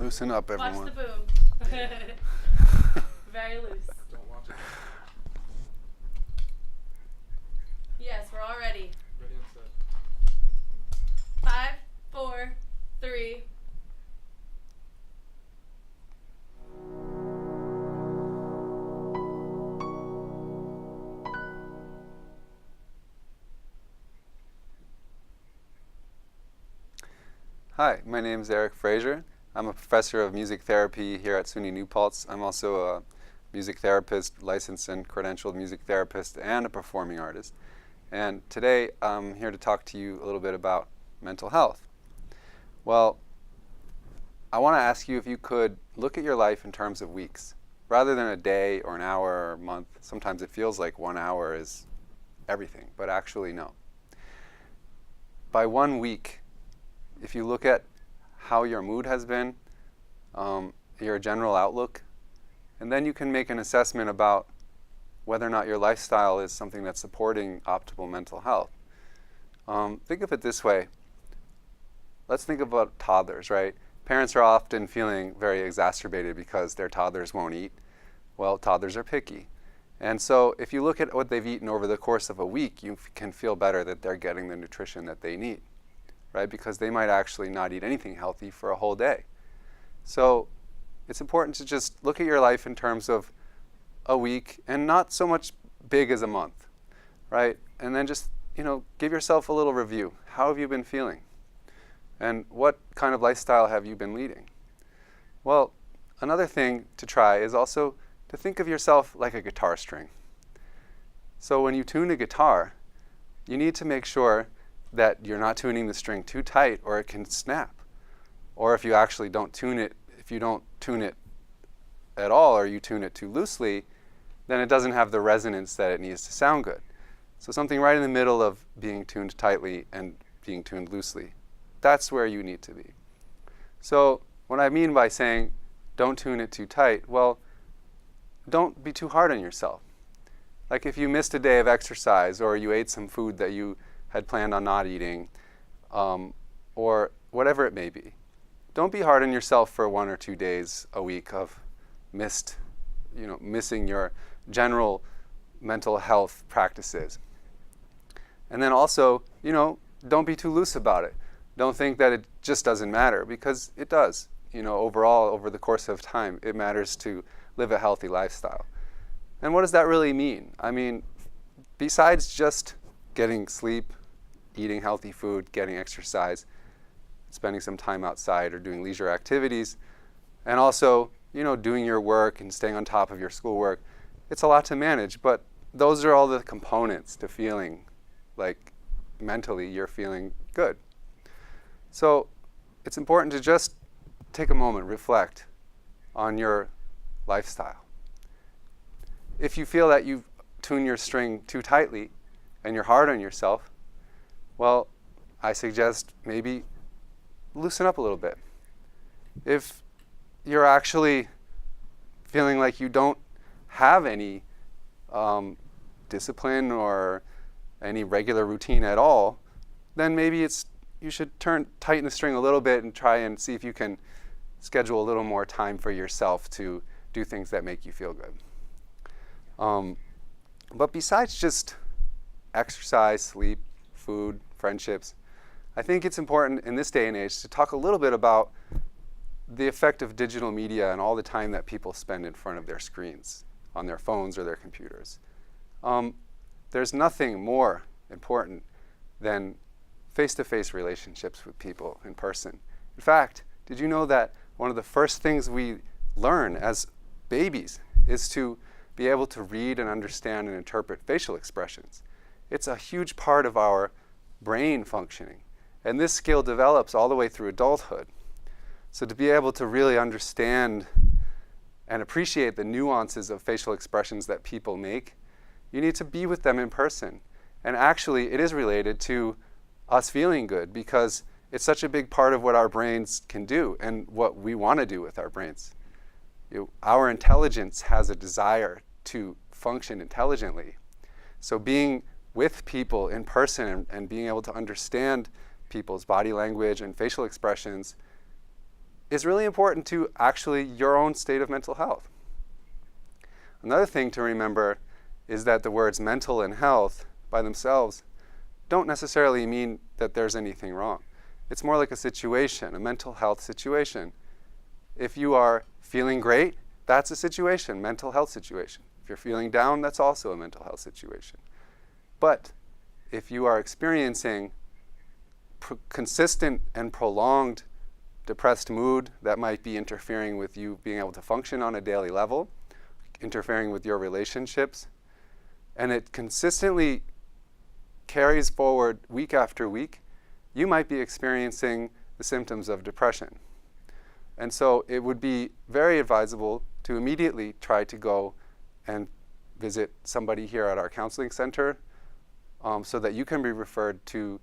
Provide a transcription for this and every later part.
Loosen up, Watch everyone. the boom. Very loose. Don't watch it. Yes, we're all ready. Ready and set. 5, 4, 3. Hi, my name is Erik Fraser. I'm a professor of music therapy here at SUNY New Paltz. I'm also a music therapist, licensed and credentialed music therapist, and a performing artist. And today I'm here to talk to you a little bit about mental health. Well, I want to ask you if you could look at your life in terms of weeks, rather than a day or an hour or a month. Sometimes it feels like 1 hour is everything, but actually no. By 1 week, if you look at how your mood has been, your general outlook, and then you can make an assessment about whether or not your lifestyle is something that's supporting optimal mental health. Think of it this way. Let's think about toddlers, right? Parents are often feeling very exacerbated because their toddlers won't eat. Well, toddlers are picky. And so if you look at what they've eaten over the course of a week, you can feel better that they're getting the nutrition that they need, right? Because they might actually not eat anything healthy for a whole day. So it's important to just look at your life in terms of a week and not so much big as a month, right? And then just, give yourself a little review. How have you been feeling? And what kind of lifestyle have you been leading? Well, another thing to try is also to think of yourself like a guitar string. So when you tune a guitar, you need to make sure that you're not tuning the string too tight or it can snap. Or if you actually don't tune it, if you don't tune it at all or you tune it too loosely, then it doesn't have the resonance that it needs to sound good. So something right in the middle of being tuned tightly and being tuned loosely. That's where you need to be. So what I mean by saying don't tune it too tight, well, don't be too hard on yourself. Like if you missed a day of exercise or you ate some food that you had planned on not eating, or whatever it may be, don't be hard on yourself for 1 or 2 days a week of missing your general mental health practices. And then also, don't be too loose about it. Don't think that it just doesn't matter, because it does. Overall, over the course of time, it matters to live a healthy lifestyle. And what does that really mean? I mean, besides just getting sleep, eating healthy food, getting exercise, spending some time outside or doing leisure activities, and also, doing your work and staying on top of your schoolwork, it's a lot to manage, but those are all the components to feeling like mentally you're feeling good. So it's important to just take a moment, reflect on your lifestyle. If you feel that you've tuned your string too tightly and you're hard on yourself, well, I suggest maybe loosen up a little bit. If you're actually feeling like you don't have any discipline or any regular routine at all, then maybe you should tighten the string a little bit and try and see if you can schedule a little more time for yourself to do things that make you feel good. But besides just exercise, sleep, food, friendships, I think it's important in this day and age to talk a little bit about the effect of digital media and all the time that people spend in front of their screens, on their phones or their computers. There's nothing more important than face-to-face relationships with people in person. In fact, did you know that one of the first things we learn as babies is to be able to read and understand and interpret facial expressions? It's a huge part of our brain functioning. And this skill develops all the way through adulthood. So to be able to really understand and appreciate the nuances of facial expressions that people make, you need to be with them in person. And actually, it is related to us feeling good, because it's such a big part of what our brains can do and what we want to do with our brains. Our intelligence has a desire to function intelligently. So being with people in person and being able to understand people's body language and facial expressions is really important to actually your own state of mental health. Another thing to remember is that the words mental and health by themselves don't necessarily mean that there's anything wrong. It's more like a situation, a mental health situation. If you are feeling great, that's a situation, mental health situation. If you're feeling down, that's also a mental health situation. But if you are experiencing consistent and prolonged depressed mood that might be interfering with you being able to function on a daily level, interfering with your relationships, and it consistently carries forward week after week, you might be experiencing the symptoms of depression. And so it would be very advisable to immediately try to go and visit somebody here at our counseling center so that you can be referred to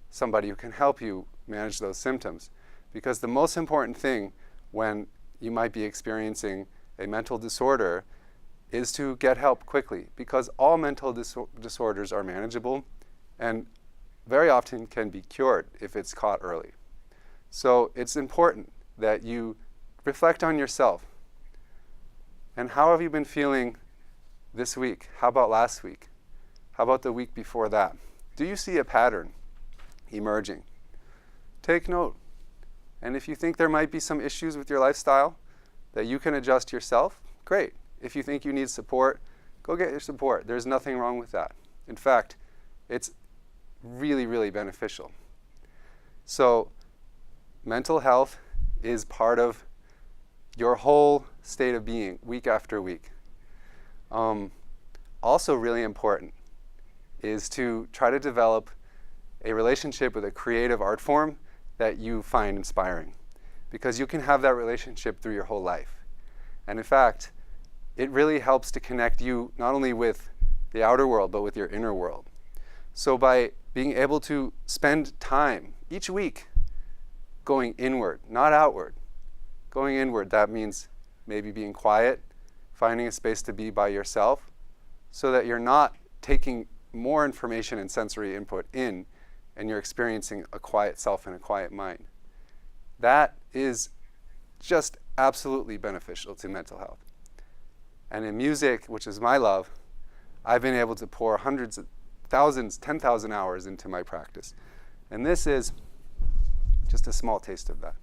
somebody who can help you manage those symptoms. Because the most important thing when you might be experiencing a mental disorder is to get help quickly, because all mental disorders are manageable and very often can be cured if it's caught early. So it's important that you reflect on yourself. And how have you been feeling this week? How about last week? How about the week before that? Do you see a pattern emerging? Take note. And if you think there might be some issues with your lifestyle that you can adjust yourself, great. If you think you need support, go get your support. There's nothing wrong with that. In fact, it's really, really beneficial. So mental health is part of your whole state of being week after week. Also really important is to try to develop a relationship with a creative art form that you find inspiring, because you can have that relationship through your whole life. And in fact, it really helps to connect you not only with the outer world, but with your inner world. So by being able to spend time each week going inward, not outward, going inward, that means maybe being quiet, finding a space to be by yourself so that you're not taking more information and sensory input in and you're experiencing a quiet self and a quiet mind. That is just absolutely beneficial to mental health. And in music, which is my love, I've been able to pour hundreds of thousands, 10,000 hours into my practice. And this is just a small taste of that.